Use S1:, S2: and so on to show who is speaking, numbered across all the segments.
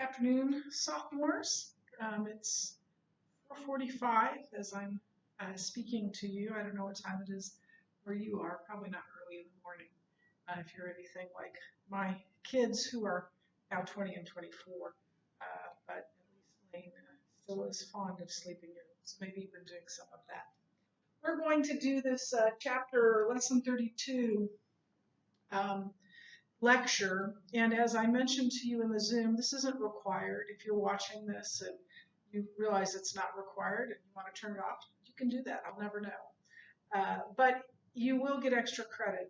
S1: Afternoon, sophomores. It's 4:45 as I'm speaking to you. I don't know what time it is where you are. Probably not early in the morning if you're anything like my kids who are now 20 and 24. But at least Lane still is fond of sleeping in. So maybe you've been doing some of that. We're going to do this chapter, lesson 32. Lecture, and as I mentioned to you in the Zoom, this isn't required. If you're watching this and you realize it's not required and you want to turn it off, you can do that. I'll never know. But you will get extra credit,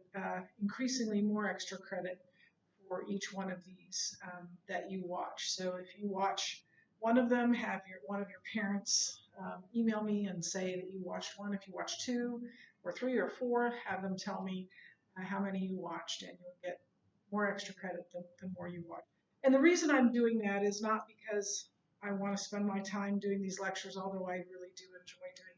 S1: increasingly more extra credit for each one of these that you watch. So if you watch one of them, have one of your parents email me and say that you watched one. If you watch 2 or 3 or 4, have them tell me how many you watched, and you'll get more extra credit the more you watch. And the reason I'm doing that is not because I want to spend my time doing these lectures, although I really do enjoy doing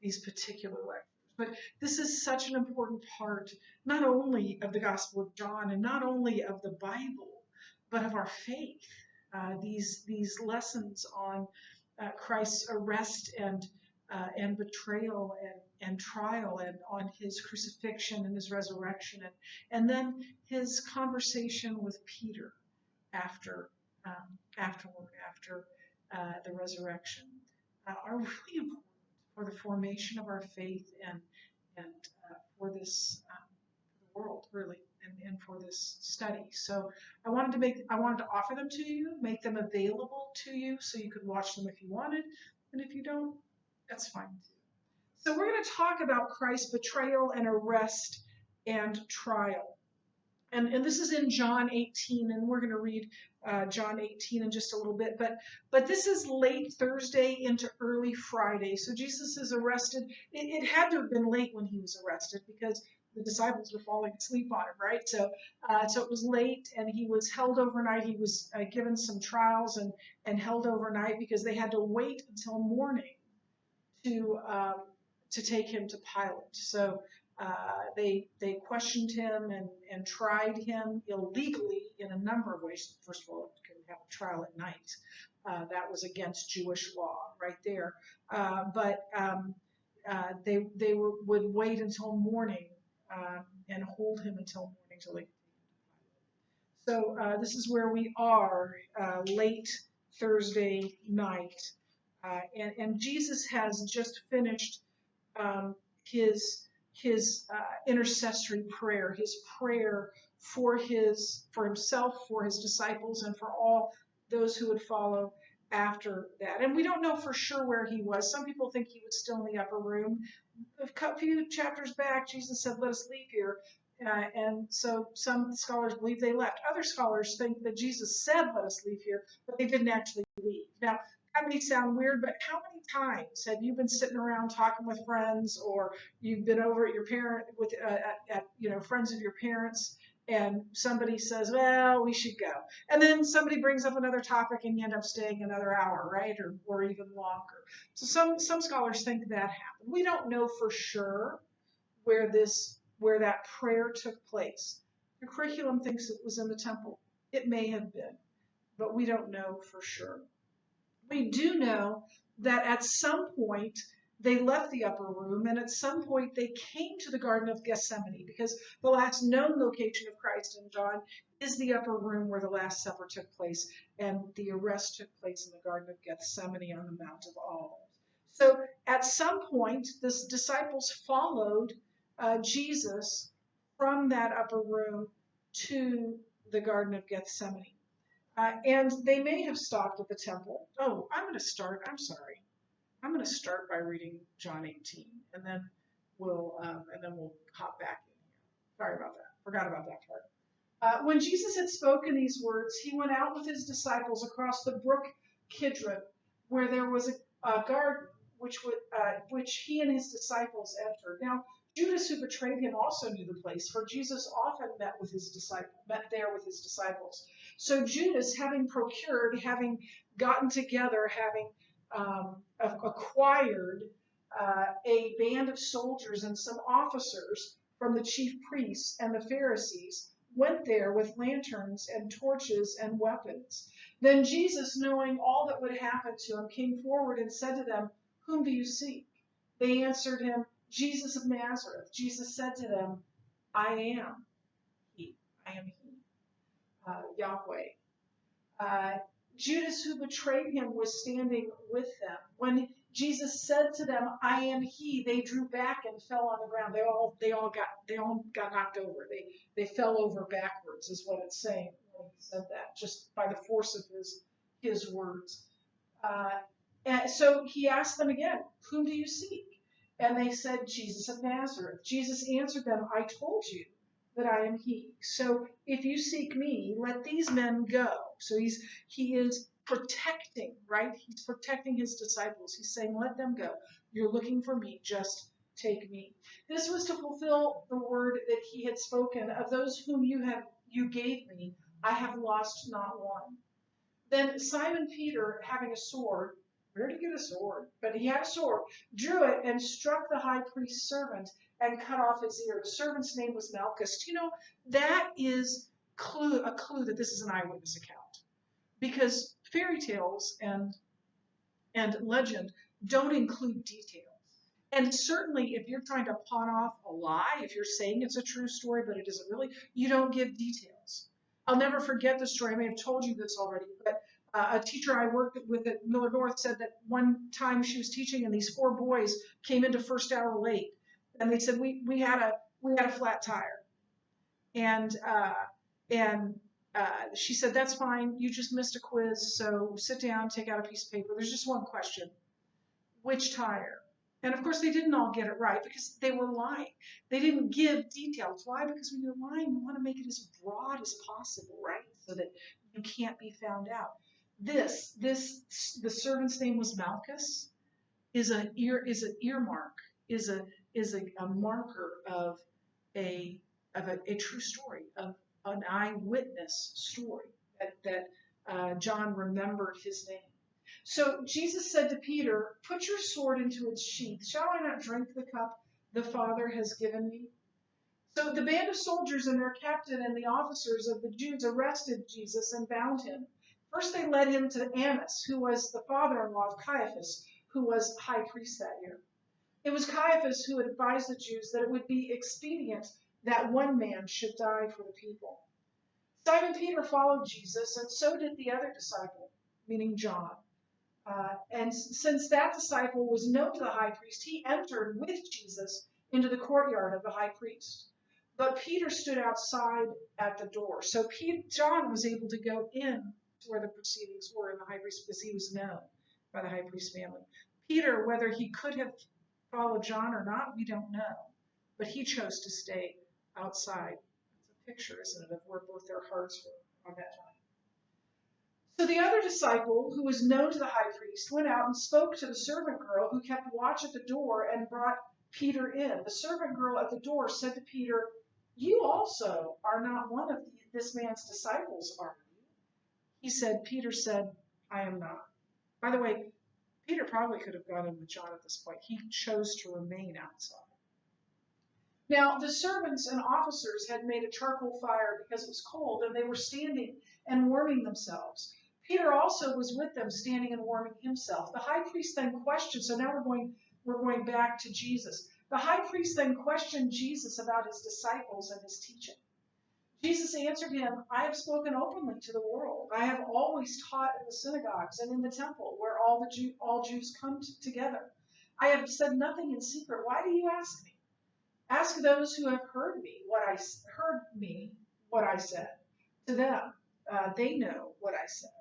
S1: these particular lectures. But this is such an important part, not only of the Gospel of John and not only of the Bible, but of our faith. These lessons on Christ's arrest and betrayal and trial, and on his crucifixion and his resurrection, and then his conversation with Peter after the resurrection are really important for the formation of our faith and for this the world really, and for this study. So I wanted to offer them to you, make them available to you so you could watch them if you wanted, and if you don't, that's fine too. So we're going to talk about Christ's betrayal and arrest and trial. And this is in John 18, and we're going to read John 18 in just a little bit. But this is late Thursday into early Friday. So Jesus is arrested. It had to have been late when he was arrested because the disciples were falling asleep on him, right? So it was late, and he was held overnight. He was given some trials and held overnight because they had to wait until morning to take him to Pilate. So they questioned him and tried him illegally in a number of ways. First of all, you could have a trial at night. That was against Jewish law right there. But they would wait until morning and hold him until morning till they. So this is where we are, late Thursday night. And Jesus has just finished his intercessory prayer, his prayer for himself, for his disciples, and for all those who would follow after that. And we don't know for sure where he was. Some people think he was still in the upper room. A few chapters back, Jesus said, "Let us leave here." And so some scholars believe they left. Other scholars think that Jesus said, "Let us leave here," but they didn't actually leave. Now, that may sound weird, but how many times have you been sitting around talking with friends, or you've been over at your friends of your parents, and somebody says, "Well, we should go," and then somebody brings up another topic, and you end up staying another hour, right, or even longer. So some scholars think that happened. We don't know for sure where that prayer took place. The curriculum thinks it was in the temple. It may have been, but we don't know for sure. We do know that at some point they left the upper room, and at some point they came to the Garden of Gethsemane, because the last known location of Christ in John is the upper room where the Last Supper took place, and the arrest took place in the Garden of Gethsemane on the Mount of Olives. So at some point, the disciples followed Jesus from that upper room to the Garden of Gethsemane. And they may have stopped at the temple. Oh, I'm going to start by reading John 18, and then we'll hop back in here. Sorry about that. Forgot about that part. When Jesus had spoken these words, he went out with his disciples across the brook Kidron, where there was a garden which he and his disciples entered. Now, Judas, who betrayed him, also knew the place, for Jesus often met there with his disciples. So Judas, having gotten together, having acquired a band of soldiers and some officers from the chief priests and the Pharisees, went there with lanterns and torches and weapons. Then Jesus, knowing all that would happen to him, came forward and said to them, "Whom do you seek?" They answered him, "Jesus of Nazareth." Jesus said to them, "I am he. I am he, Yahweh." Judas, who betrayed him, was standing with them. When Jesus said to them, "I am he," they drew back and fell on the ground. They all got knocked over. They fell over backwards, is what it's saying when he said that, just by the force of his words. And so he asked them again, "Whom do you seek?" And they said, "Jesus of Nazareth." Jesus answered them, "I told you that I am he. So if you seek me, let these men go." So he is protecting, right? He's protecting his disciples. He's saying, let them go. You're looking for me, just take me. This was to fulfill the word that he had spoken, "Of those whom you gave me, I have lost not one." Then Simon Peter, having a sword, where did he get a sword? But he had a sword, drew it and struck the high priest's servant and cut off his ear. The servant's name was Malchus. That is a clue that this is an eyewitness account. Because fairy tales and legend don't include details. And certainly if you're trying to pawn off a lie, if you're saying it's a true story but it isn't really, you don't give details. I'll never forget the story. I may have told you this already, but a teacher I worked with at Miller North said that one time she was teaching and these 4 boys came into first hour late, and they said we had a flat tire, and she said, "That's fine. You just missed a quiz, so sit down, take out a piece of paper. There's just one question: which tire?" And of course, they didn't all get it right because they were lying. They didn't give details. Why? Because when you're lying, you want to make it as broad as possible, right? So that you can't be found out. The servant's name was Malchus, is an earmark, is a marker of a true story, of an eyewitness story that John remembered his name. So Jesus said to Peter, "Put your sword into its sheath. Shall I not drink the cup the Father has given me?" So the band of soldiers and their captain and the officers of the Jews arrested Jesus and bound him. First they led him to Annas, who was the father-in-law of Caiaphas, who was high priest that year. It was Caiaphas who had advised the Jews that it would be expedient that one man should die for the people. Simon Peter followed Jesus, and so did the other disciple, meaning John. And since that disciple was known to the high priest, he entered with Jesus into the courtyard of the high priest. But Peter stood outside at the door. So John was able to go in to where the proceedings were in the high priest because he was known by the high priest family. Peter, whether he could have followed John or not, we don't know. But he chose to stay outside. It's a picture, isn't it, of where both their hearts were on that time. So the other disciple, who was known to the high priest, went out and spoke to the servant girl who kept watch at the door and brought Peter in. The servant girl at the door said to Peter, "You also are not one of this man's disciples, are you?" Peter said, "I am not." By the way, Peter probably could have gone in with John at this point. He chose to remain outside. Now, the servants and officers had made a charcoal fire because it was cold, and they were standing and warming themselves. Peter also was with them, standing and warming himself. The high priest then questioned, so now we're going back to Jesus. The high priest then questioned Jesus about his disciples and his teaching. Jesus answered him, "I have spoken openly to the world. I have always taught in the synagogues and in the temple, where all Jews come together. I have said nothing in secret. Why do you ask me? Ask those who have heard me what I said. To them, they know what I said."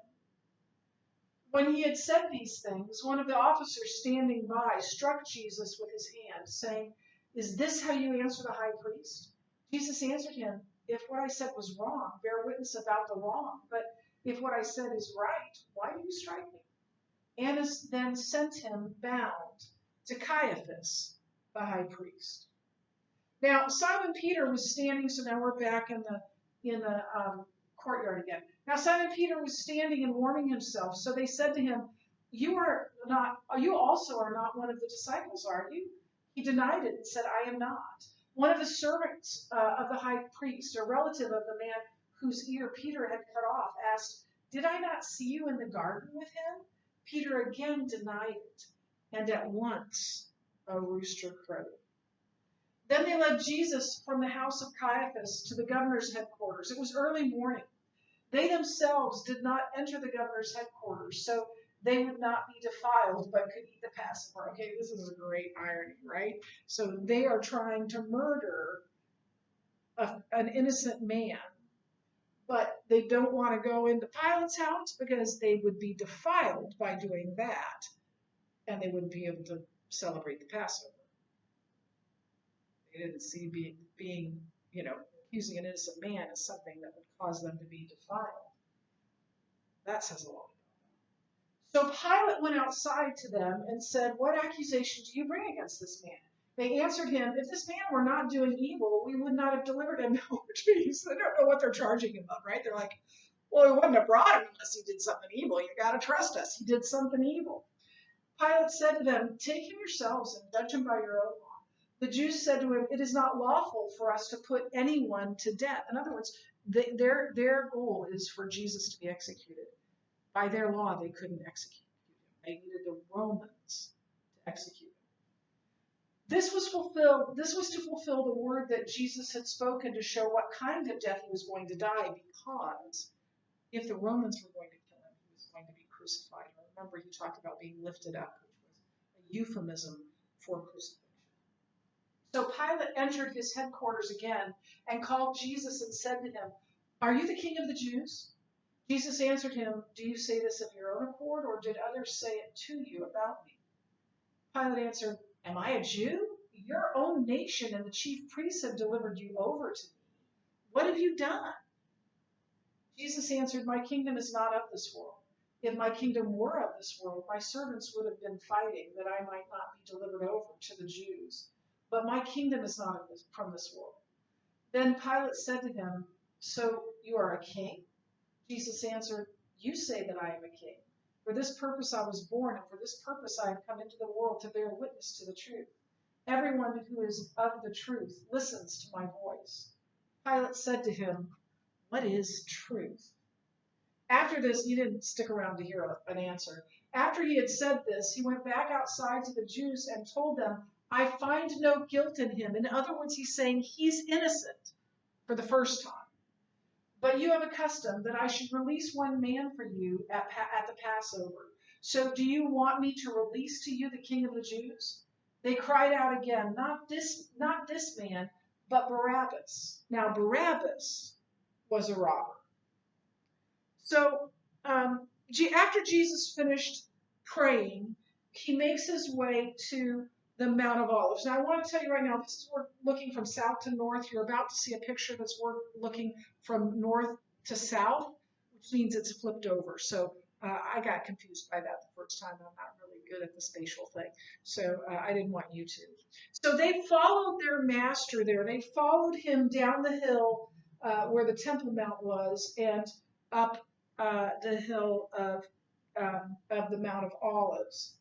S1: When he had said these things, one of the officers standing by struck Jesus with his hand, saying, "Is this how you answer the high priest?" Jesus answered him, "If what I said was wrong, bear witness about the wrong. But if what I said is right, why do you strike me?" Annas then sent him bound to Caiaphas, the high priest. Now, Simon Peter was standing, so now we're back in the courtyard again. Now, Simon Peter was standing and warming himself, so they said to him, you also are not one of the disciples, are you?" He denied it and said, "I am not." One of the servants of the high priest, a relative of the man whose ear Peter had cut off, asked, "Did I not see you in the garden with him?" Peter again denied it, and at once a rooster crowed. Then they led Jesus from the house of Caiaphas to the governor's headquarters. It was early morning. They themselves did not enter the governor's headquarters, so they would not be defiled, but could eat the Passover. Okay, this is a great irony, right? So they are trying to murder an innocent man, but they don't want to go into Pilate's house because they would be defiled by doing that, and they wouldn't be able to celebrate the Passover. They didn't see being accusing an innocent man as something that would cause them to be defiled. That says a lot. So Pilate went outside to them and said, "What accusation do you bring against this man?" They answered him, "If this man were not doing evil, we would not have delivered him over to you." So they don't know what they're charging him of, right? They're like, "Well, we wouldn't have brought him unless he did something evil. You got to trust us. He did something evil." Pilate said to them, "Take him yourselves and judge him by your own law." The Jews said to him, "It is not lawful for us to put anyone to death." In other words, their goal is for Jesus to be executed. By their law, they couldn't execute him. They needed the Romans to execute him. This was to fulfill the word that Jesus had spoken to show what kind of death he was going to die, because if the Romans were going to kill him, he was going to be crucified. Remember, he talked about being lifted up, which was a euphemism for crucifixion. So Pilate entered his headquarters again and called Jesus and said to him, "Are you the king of the Jews?" Jesus answered him, "Do you say this of your own accord, or did others say it to you about me?" Pilate answered, "Am I a Jew? Your own nation and the chief priests have delivered you over to me. What have you done?" Jesus answered, "My kingdom is not of this world. If my kingdom were of this world, my servants would have been fighting that I might not be delivered over to the Jews. But my kingdom is not from this world." Then Pilate said to him, "So you are a king?" Jesus answered, "You say that I am a king. For this purpose I was born, and for this purpose I have come into the world to bear witness to the truth. Everyone who is of the truth listens to my voice." Pilate said to him, "What is truth?" After this, he didn't stick around to hear an answer. After he had said this, he went back outside to the Jews and told them, "I find no guilt in him." In other words, he's saying he's innocent for the first time. "But you have a custom that I should release one man for you at the Passover. So do you want me to release to you the King of the Jews?" They cried out again, not this man, but Barabbas. Now Barabbas was a robber. So after Jesus finished praying, he makes his way to the Mount of Olives. Now, I want to tell you right now, this is we're looking from south to north. You're about to see a picture that's we're looking from north to south, which means it's flipped over. So I got confused by that the first time. I'm not really good at the spatial thing, so I didn't want you to. So they followed their master there. They followed him down the hill where the Temple Mount was, and up the hill of the Mount of Olives.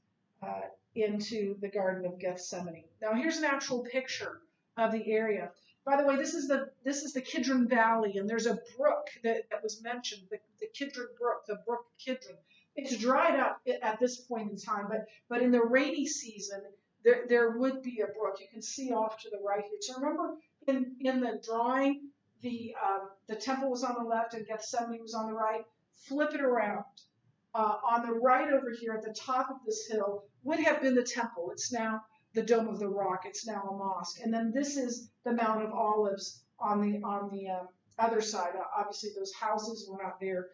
S1: Into the Garden of Gethsemane. Now here's an actual picture of the area. By the way, this is the Kidron Valley, and there's a brook that was mentioned, the Kidron Brook, the Brook Kidron. It's dried up at this point in time, but in the rainy season, there would be a brook. You can see off to the right here. So remember, in the drawing, the temple was on the left and Gethsemane was on the right. Flip it around. On the right over here at the top of this hill would have been the temple. It's now the Dome of the Rock. It's now a mosque. And then this is the Mount of Olives on the other side. Obviously, those houses were not there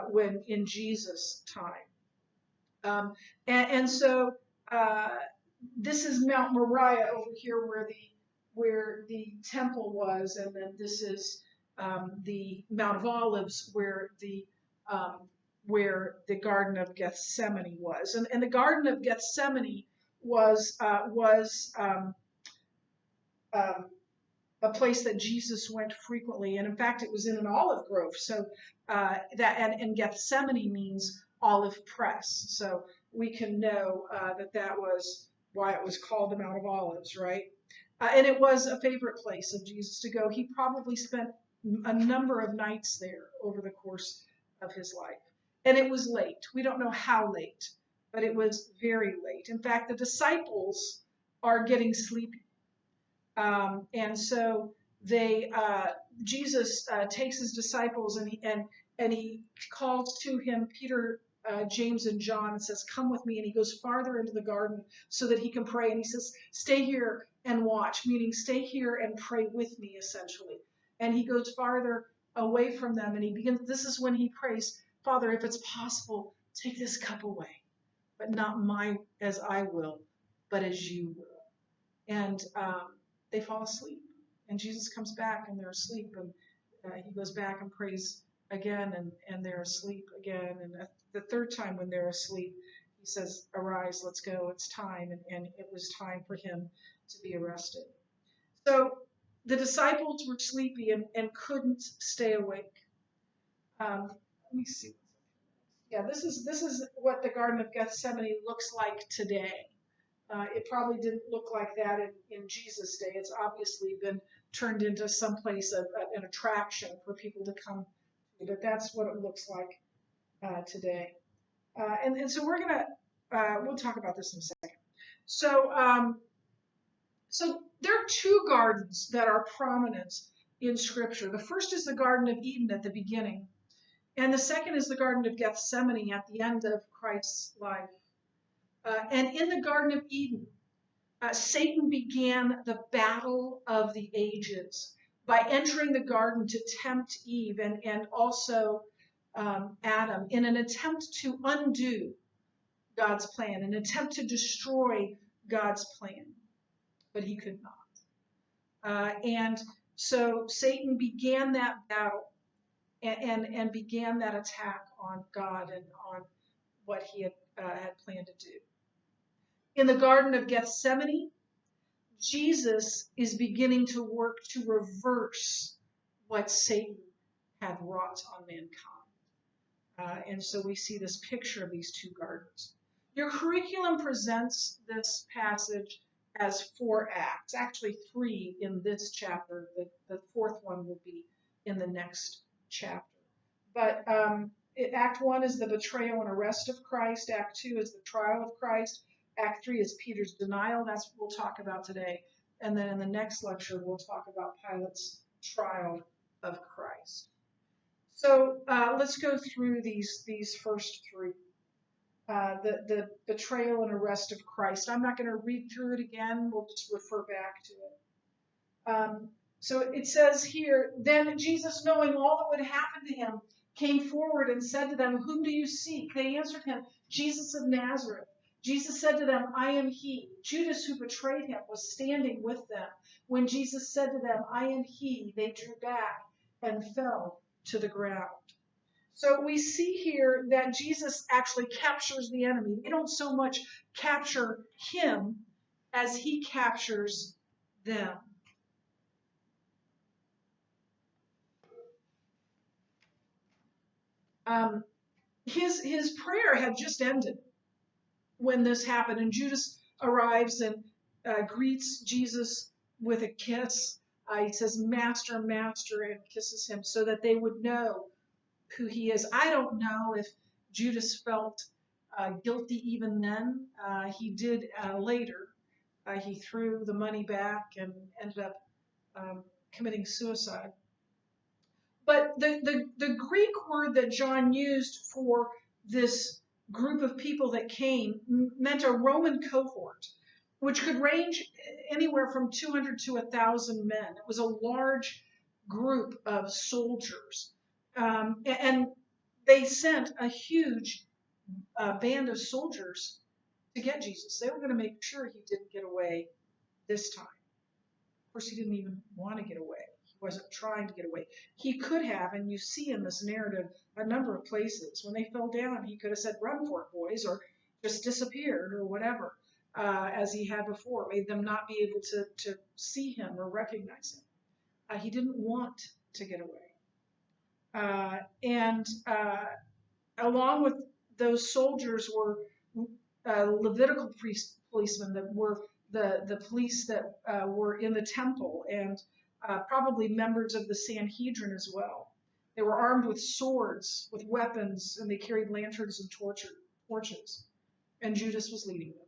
S1: when in Jesus' time. So this is Mount Moriah over here where the temple was, and then this is the Mount of Olives where the Garden of Gethsemane was. And the Garden of Gethsemane was a place that Jesus went frequently. And in fact, it was in an olive grove. So and Gethsemane means olive press. So we can know that was why it was called the Mount of Olives, right? And it was a favorite place of Jesus to go. He probably spent a number of nights there over the course of his life. And it was late. We don't know how late, but it was very late. In fact, the disciples are getting sleepy. And so Jesus takes his disciples and he calls to him Peter, James, and John and says, "Come with me." And he goes farther into the garden so that he can pray. And he says, "Stay here and watch," meaning stay here and pray with me, essentially. And he goes farther away from them and he begins. This is when he prays, "Father, if it's possible, take this cup away, but not mine as I will, but as you will." And they fall asleep. And Jesus comes back and they're asleep. And he goes back and prays again, and they're asleep again. And the third time when they're asleep, he says, "Arise, let's go. It's time." And it was time for him to be arrested. So the disciples were sleepy and couldn't stay awake. Let me see. Yeah, this is what the Garden of Gethsemane looks like today. It probably didn't look like that in Jesus' day. It's obviously been turned into some place of an attraction for people to come to, but that's what it looks like today. And so we'll talk about this in a second. So there are two gardens that are prominent in Scripture. The first is the Garden of Eden at the beginning, and the second is the Garden of Gethsemane at the end of Christ's life. And in the Garden of Eden, Satan began the battle of the ages by entering the garden to tempt Eve and also Adam in an attempt to undo God's plan, an attempt to destroy God's plan. But he could not. And so Satan began that battle and began that attack on God and on what he had planned to do. In the Garden of Gethsemane, Jesus is beginning to work to reverse what Satan had wrought on mankind. And so we see this picture of these two gardens. Your curriculum presents this passage as 4 acts, actually 3 in this chapter. The 4th one will be in the next chapter. But Act 1 is the betrayal and arrest of Christ. Act 2 is the trial of Christ. Act 3 is Peter's denial. That's what we'll talk about today. And then in the next lecture, we'll talk about Pilate's trial of Christ. So let's go through these first 3. The betrayal and arrest of Christ. I'm not going to read through it again. We'll just refer back to it. So it says here, "Then Jesus, knowing all that would happen to him, came forward and said to them, 'Whom do you seek?' They answered him, 'Jesus of Nazareth.' Jesus said to them, 'I am he.' Judas, who betrayed him, was standing with them. When Jesus said to them, 'I am he,' they drew back and fell to the ground." So we see here that Jesus actually captures the enemy. They don't so much capture him as he captures them. His prayer had just ended when this happened, and Judas arrives and greets Jesus with a kiss. He says, "Master, Master," and kisses him so that they would know who he is. I don't know if Judas felt guilty even then. He did later. He threw the money back and ended up committing suicide. But the Greek word that John used for this group of people that came meant a Roman cohort, which could range anywhere from 200 to 1,000 men. It was a large group of soldiers. And they sent a huge band of soldiers to get Jesus. They were going to make sure he didn't get away this time. Of course, he didn't even want to get away. He wasn't trying to get away. He could have, and you see in this narrative a number of places. When they fell down, he could have said, "Run for it, boys," or just disappeared or whatever, as he had before, made them not be able to see him or recognize him. He didn't want to get away. And along with those soldiers were Levitical policemen that were the police that were in the temple, and probably members of the Sanhedrin as well. They were armed with swords, with weapons, and they carried lanterns and torches. And Judas was leading them.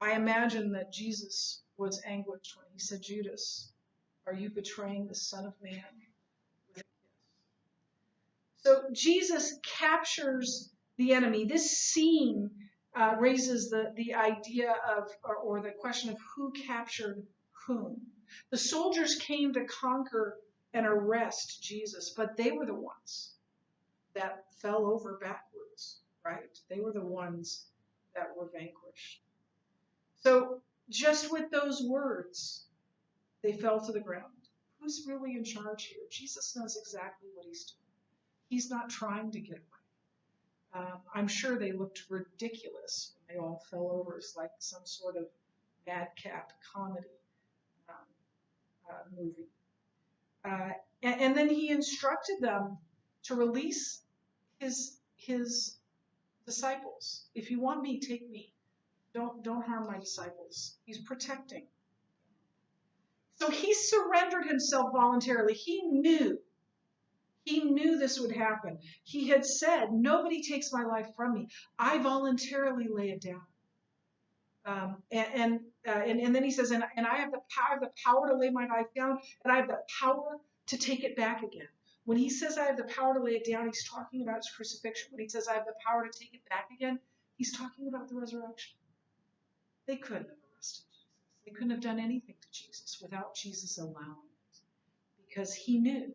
S1: I imagine that Jesus was anguished when he said, "Judas, are you betraying the Son of Man with a kiss?" So Jesus captures the enemy. This scene raises the idea of, or the question of who captured whom. The soldiers came to conquer and arrest Jesus, but they were the ones that fell over backwards, right? They were the ones that were vanquished. So just with those words, they fell to the ground. Who's really in charge here? Jesus knows exactly what he's doing. He's not trying to get away. I'm sure they looked ridiculous when they all fell over. It's like some sort of madcap comedy movie. And then he instructed them to release his disciples. If you want me, take me. Don't harm my disciples. He's protecting. So he surrendered himself voluntarily. He knew this would happen. He had said, "Nobody takes my life from me. I voluntarily lay it down." And then he says, and I have the power to lay my life down, and I have the power to take it back again. When he says I have the power to lay it down, he's talking about his crucifixion. When he says I have the power to take it back again, he's talking about the resurrection. They couldn't have arrested Jesus. They couldn't have done anything to Jesus without Jesus allowing it. Because he knew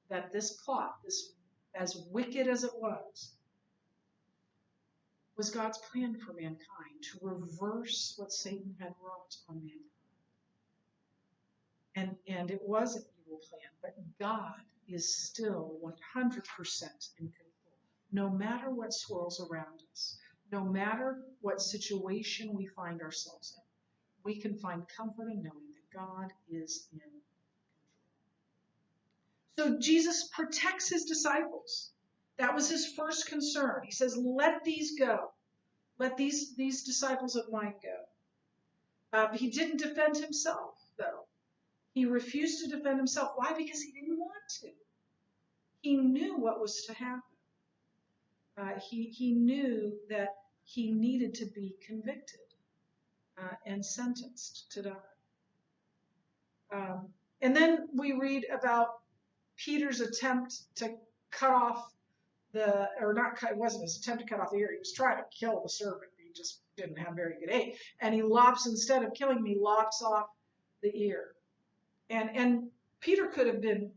S1: that this plot, this as wicked as it was God's plan for mankind, to reverse what Satan had wrought on mankind. And it was an evil plan, but God is still 100% in control. No matter what swirls around us, no matter what situation we find ourselves in, we can find comfort in knowing that God is in control. So Jesus protects his disciples. That was his first concern. He says, "Let these go. Let these disciples of mine go." He didn't defend himself, though. He refused to defend himself. Why? Because he didn't want to. He knew what was to happen. He knew that he needed to be convicted and sentenced to die. And then we read about Peter's attempt to cut off it wasn't his attempt to cut off the ear. He was trying to kill the servant. He just didn't have very good aim. And he instead of killing him, he lops off the ear. And Peter could have been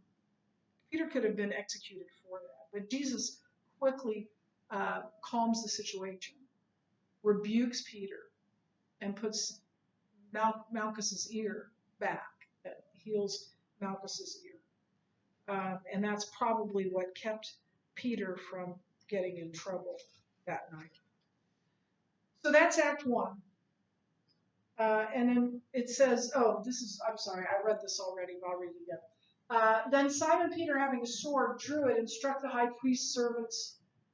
S1: executed for that. But Jesus quickly calms the situation, rebukes Peter, and puts Malchus's ear back. That heals Malchus's ear. And that's probably what kept Peter from getting in trouble that night. So that's Act 1. And then it says, I'm sorry, I read this already, but I'll read it again. Then Simon Peter, having a sword, drew it and struck the high priest's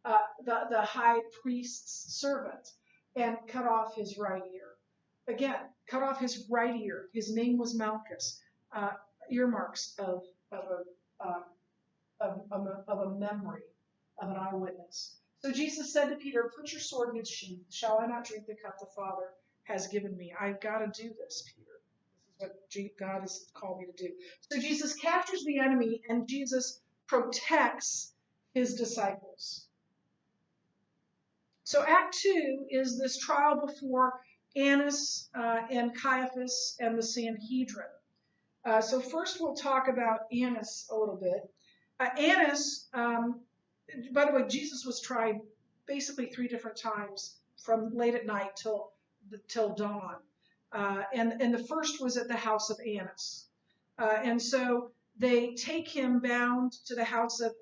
S1: the high priest's servant, and cut off his right ear. Again, cut off his right ear. His name was Malchus. Earmarks of a memory of an eyewitness. So Jesus said to Peter, "Put your sword in its sheath. Shall I not drink the cup the Father has given me?" I've got to do this, Peter. This is what God has called me to do. So Jesus captures the enemy, and Jesus protects his disciples. So Act 2 is this trial before Annas and Caiaphas and the Sanhedrin. So first we'll talk about Annas a little bit. Annas, by the way, Jesus was tried basically 3 different times, from late at night till dawn. And the first was at the house of Annas. And so they take him bound to the house of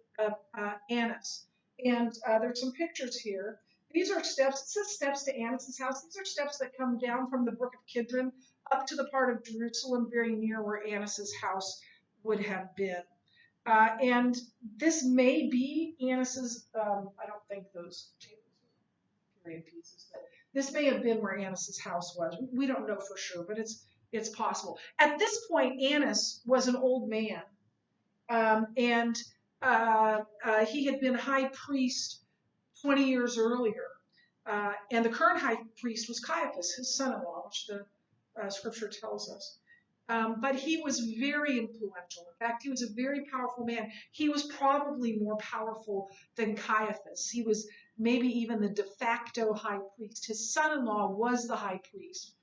S1: Annas. And there's some pictures here. These are steps. It says steps to Annas' house. These are steps that come down from the brook of Kidron up to the part of Jerusalem very near where Annas' house would have been. And this may be Annas', I don't think those tables are period pieces, but This may have been where Annas' house was. We don't know for sure, but it's possible. At this point, Annas was an old man, and he had been high priest 20 years earlier. And the current high priest was Caiaphas, his son-in-law, which the scripture tells us. But he was very influential. In fact, he was a very powerful man. He was probably more powerful than Caiaphas. He was maybe even the de facto high priest. His son-in-law was the high priest,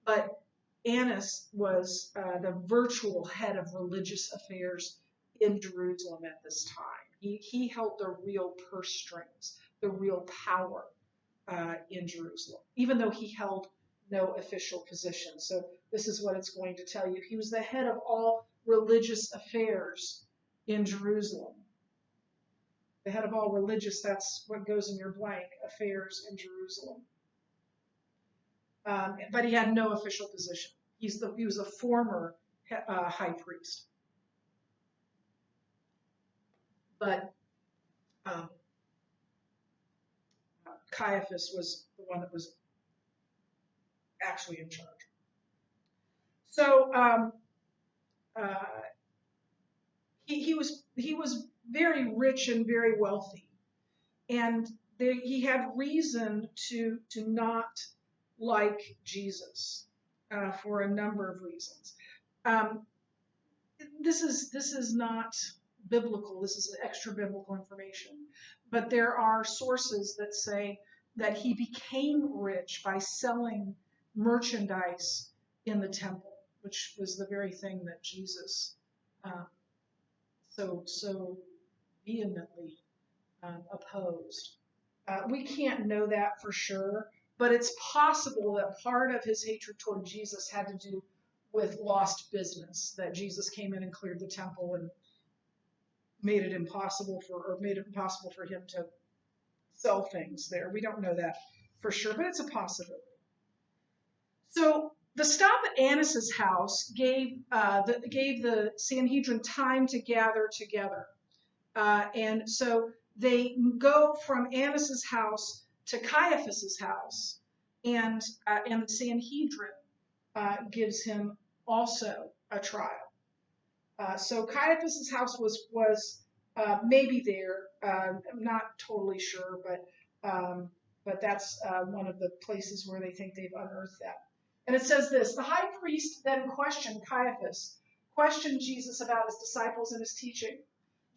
S1: but Annas was the virtual head of religious affairs in Jerusalem at this time. He held the real purse strings, the real power in Jerusalem, even though he held no official position. So this is what it's going to tell you. He was the head of all religious affairs in Jerusalem. The head of all religious, that's what goes in your blank, affairs in Jerusalem. But he had no official position. He was a former high priest. But Caiaphas was the one that was actually in charge. So he was very rich and very wealthy, and he had reason to not like Jesus for a number of reasons. This is not biblical. This is extra biblical information, but there are sources that say that he became rich by selling merchandise in the temple, which was the very thing that Jesus so vehemently opposed. We can't know that for sure, but it's possible that part of his hatred toward Jesus had to do with lost business, that Jesus came in and cleared the temple and made it impossible for him to sell things there. We don't know that for sure, but it's a possibility. So the stop at Annas' house gave the Sanhedrin time to gather together. And so they go from Annas' house to Caiaphas' house, and the Sanhedrin gives him also a trial. So Caiaphas' house was maybe there. I'm not totally sure, but that's one of the places where they think they've unearthed that. And it says this: the high priest then questioned Jesus about his disciples and his teaching.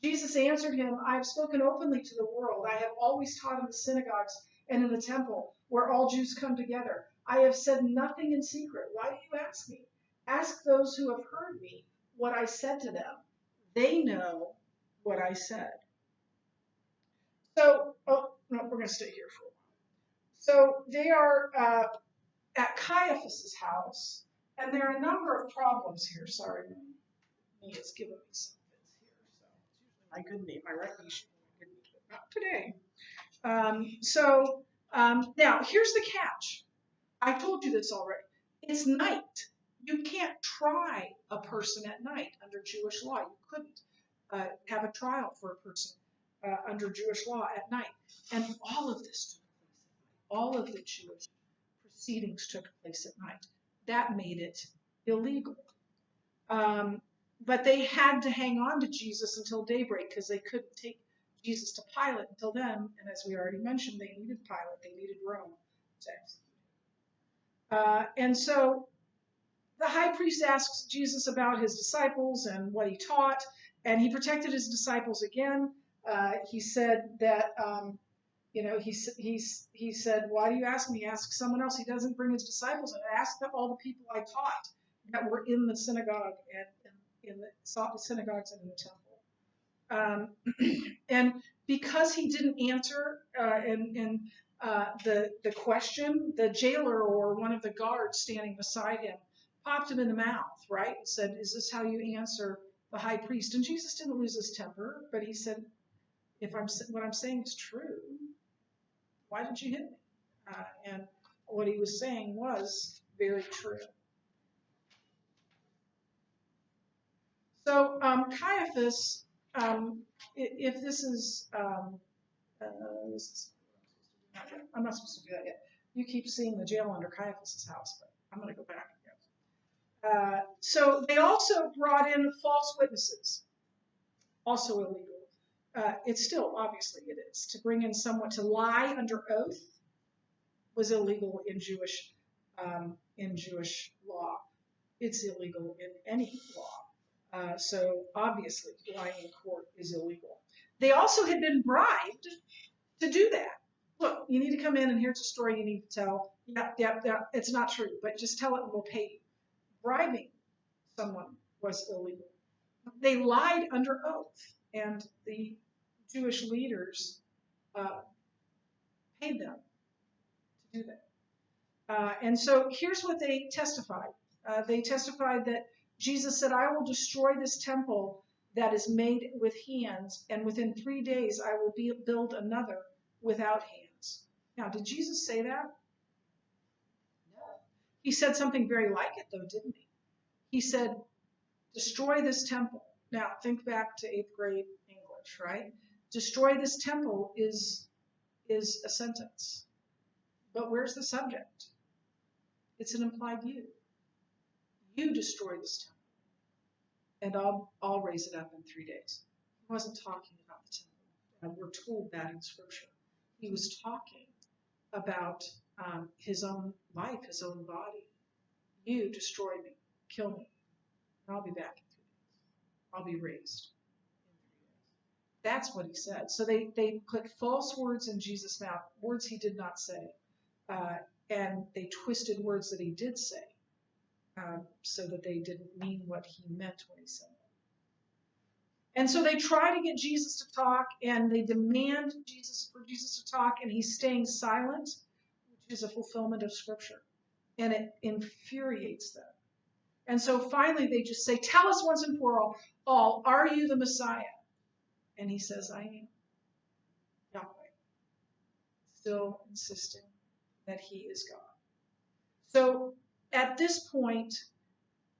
S1: Jesus answered him, I have spoken openly to the world. I have always taught in the synagogues and in the temple, where all Jews come together. I have said nothing in secret. Why do you ask me? Ask those who have heard me what I said to them. They know what I said. So, we're going to stay here for a while. So they are at Caiaphas' house, and there are a number of problems here. Sorry, me is giving me some bits here. So it's usually my good name, my recognition, my good name, but not today. Now here's the catch. I told you this already. It's night. You can't try a person at night under Jewish law. You couldn't have a trial for a person under Jewish law at night. And all of this took place. All of the Jewish proceedings took place at night. That made it illegal. But they had to hang on to Jesus until daybreak because they couldn't take Jesus to Pilate until then. And as we already mentioned, they needed Pilate. They needed Rome to execute. And so the high priest asks Jesus about his disciples and what he taught, and he protected his disciples again. He said that, he said, why do you ask me? Ask someone else. He doesn't bring his disciples. Ask all the people I taught that were in the synagogue and in the synagogues and in the temple. And because he didn't answer the question, the jailer or one of the guards standing beside him popped him in the mouth, right? And said, is this how you answer the high priest? And Jesus didn't lose his temper, but he said, what I'm saying is true, why did you hit me? And what he was saying was very true. So Caiaphas, if this is, I'm not supposed to do that yet. You keep seeing the jail under Caiaphas' house, but I'm going to go back again. So they also brought in false witnesses, also illegal. It's still, obviously it is. To bring in someone to lie under oath was illegal in Jewish law. It's illegal in any law. So obviously lying in court is illegal. They also had been bribed to do that. Look, you need to come in and here's a story you need to tell. Yeah, it's not true, but just tell it and we'll pay you. Bribing someone was illegal. They lied under oath, and the Jewish leaders paid them to do that. And so here's what they testified. They testified that Jesus said, I will destroy this temple that is made with hands, and within 3 days I will build another without hands. Now, did Jesus say that? No. He said something very like it, though, didn't he? He said, destroy this temple. Now, think back to 8th grade English, right? Destroy this temple is a sentence. But where's the subject? It's an implied you. You destroy this temple, and I'll raise it up in 3 days. He wasn't talking about the temple. And we're told that in Scripture. He was talking about his own life, his own body. You destroy me, kill me, and I'll be back in 3 days. I'll be raised in 3 days. That's what he said. So they put false words in Jesus' mouth, words he did not say, and they twisted words that he did say, so that they didn't mean what he meant when he said them. And so they try to get Jesus to talk, and they demand for Jesus to talk, and he's staying silent, which is a fulfillment of Scripture. And it infuriates them. And so finally they just say, tell us once and for all, are you the Messiah? And he says, I am. Yahweh. Still insisting that he is God. So at this point,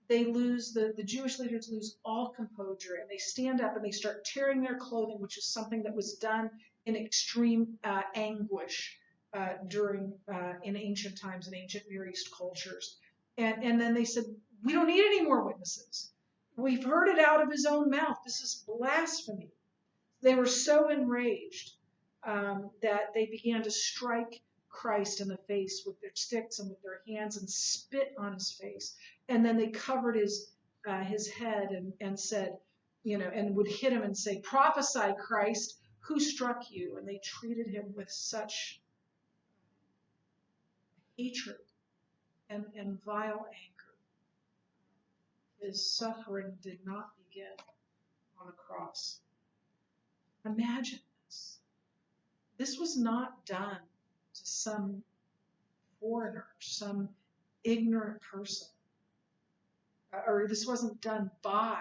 S1: they lose, the Jewish leaders lose all composure, and they stand up and they start tearing their clothing, which is something that was done in extreme anguish in ancient times, in ancient Near East cultures. And then they said, we don't need any more witnesses. We've heard it out of his own mouth. This is blasphemy. They were so enraged that they began to strike Christ in the face with their sticks and with their hands and spit on his face. And then they covered his head and said, and would hit him and say, prophesy, Christ, who struck you? And they treated him with such hatred and vile anger. His suffering did not begin on the cross. Imagine this. This was not done to some foreigner, some ignorant person. Or this wasn't done by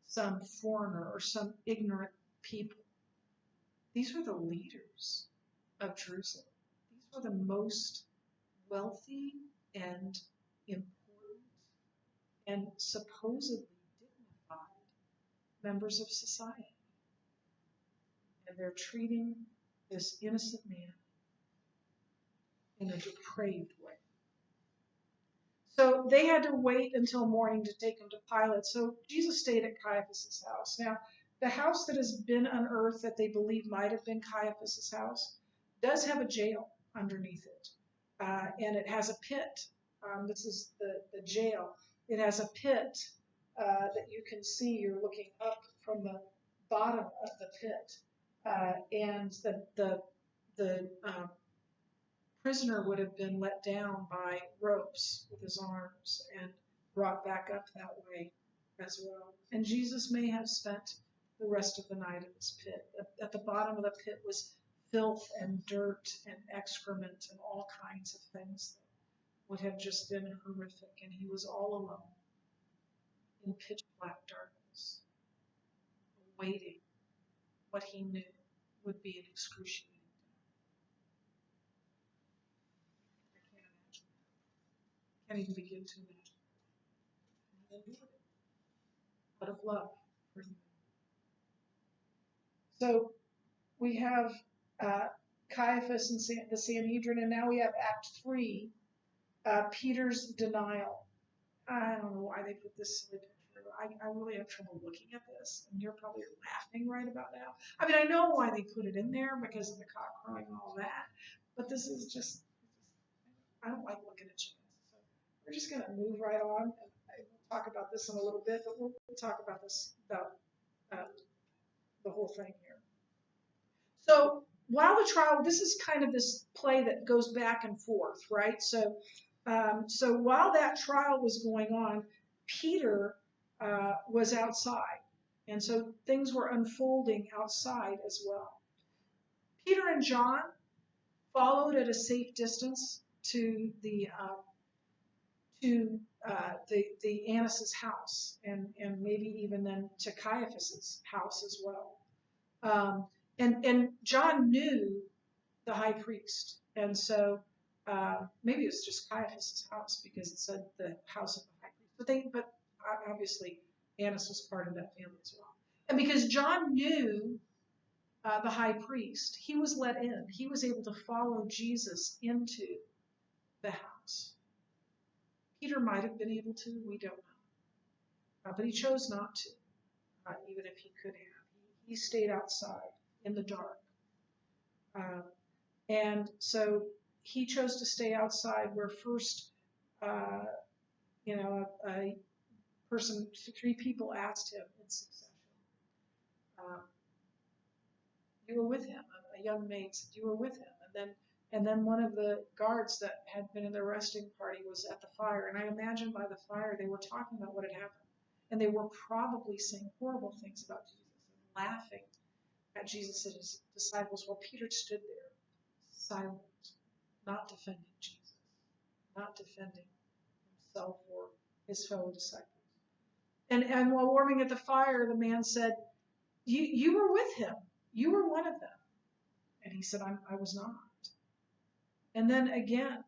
S1: some foreigner or some ignorant people. These were the leaders of Jerusalem. These were the most wealthy and important and supposedly dignified members of society. And they're treating this innocent man in a depraved way. So they had to wait until morning to take him to Pilate. So Jesus stayed at Caiaphas' house. Now, the house that has been unearthed that they believe might have been Caiaphas' house does have a jail underneath it. And it has a pit. This is the jail. It has a pit that you can see. You're looking up from the bottom of the pit. And the prisoner would have been let down by ropes with his arms and brought back up that way as well. And Jesus may have spent the rest of the night in this pit. At the bottom of the pit was filth and dirt and excrement and all kinds of things that would have just been horrific. And he was all alone in pitch black darkness, awaiting what he knew would be an excruciating death. I can't imagine that. Can't even begin to imagine that. And he endured it out of love for him. So we have Caiaphas and the Sanhedrin, and now we have Act 3, Peter's denial. I don't know why they put this silly picture. I really have trouble looking at this, and you're probably laughing right about now. I mean, I know why they put it in there because of the cock crowing and all that, but this is just, I don't like looking at you. So we're just going to move right on, and we'll talk about this in a little bit, but we'll talk about uh, the whole thing here. So while the trial, this is kind of this play that goes back and forth, right? So while that trial was going on, Peter was outside, and so things were unfolding outside as well. Peter and John followed at a safe distance to the Annas' house, and maybe even then to Caiaphas' house as well. And John knew the high priest, and so maybe it was just Caiaphas' house because it said the house of the high priest. But obviously Annas was part of that family as well. And because John knew the high priest, he was let in. He was able to follow Jesus into the house. Peter might have been able to, we don't know. But he chose not to, even if he could have. He stayed outside in the dark. And so he chose to stay outside where first, a person, 3 people asked him in succession. You were with him. A young maid said, you were with him. And then one of the guards that had been in the arresting party was at the fire. And I imagine by the fire they were talking about what had happened. And they were probably saying horrible things about Jesus and laughing at Jesus and his disciples while Peter stood there, silent, not defending Jesus, not defending himself or his fellow disciples. And while warming at the fire, the man said, you were with him. You were one of them. And he said, I was not. And then again,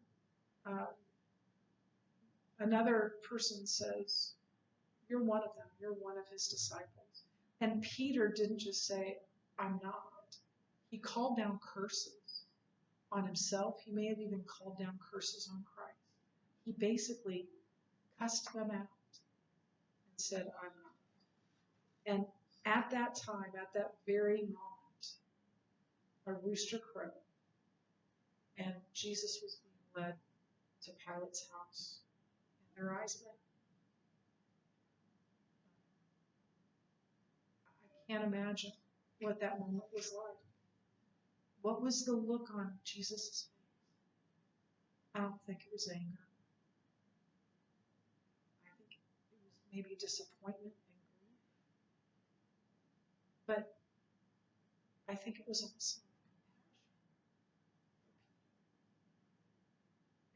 S1: another person says, you're one of them. You're one of his disciples. And Peter didn't just say, I'm not. He called down curses on himself. He may have even called down curses on Christ. He basically cussed them out and said, I'm not. And at that time, at that very moment, a rooster crowed, and Jesus was being led to Pilate's house, and their eyes met. I can't imagine what that moment was like. What was the look on Jesus' face? I don't think it was anger. I think it was maybe disappointment and grief. But I think it was also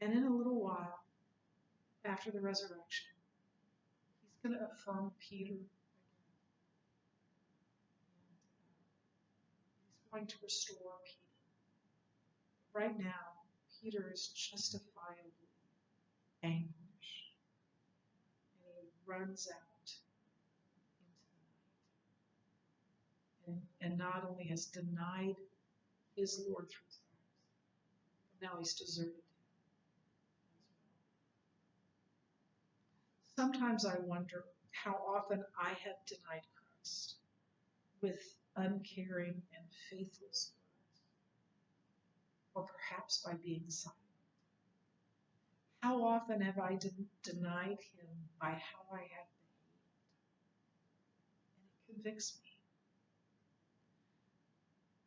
S1: compassion. And in a little while, after the resurrection, he's going to affirm Peter again. He's going to restore Peter. Right now, Peter is justifiably anguished. And he runs out into the night. And not only has denied his Lord 3 times, but now he's deserted him. Sometimes I wonder how often I have denied Christ with uncaring and faithless words, or perhaps by being silent. How often have I denied him by how I have behaved? And it convicts me.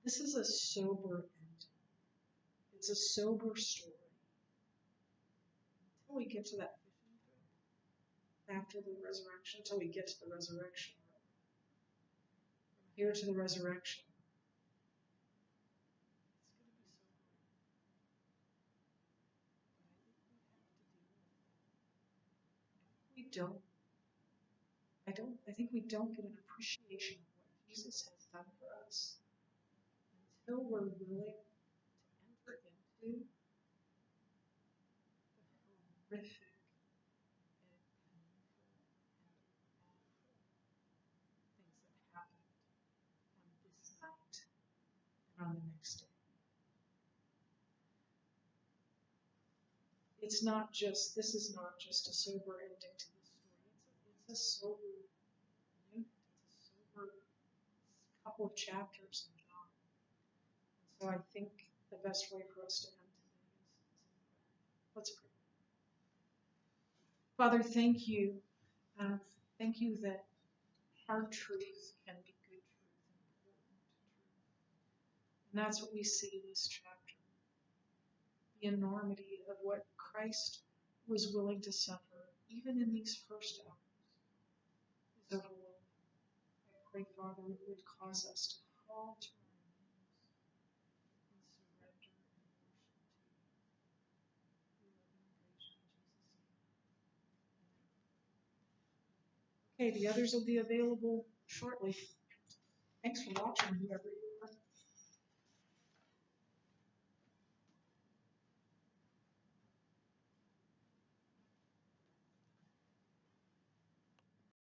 S1: This is a sober ending. It's a sober story. Until we get to that fishing trip, after the resurrection, until we get to the resurrection. From here to the resurrection. I think we don't get an appreciation of what Jesus has done for us until we're willing to enter into the horrific and painful and awful things that happened on this night and on the next day. it's not just, this is not just a sober ending to the story. It's a sober unit. It's a sober couple of chapters in John. And so I think the best way for us to end today is in prayer. Let's pray. Father, thank you. Thank you that hard truth can be good truth, important truth. And that's what we see in this chapter. The enormity of what Christ was willing to suffer, even in these first hours, is overwhelming. I pray, Father, it would cause us to fall to our knees in surrender and worship to you. We love you and praise you in Jesus' name. Okay, the others will be available shortly. Thanks for watching, whoever you are.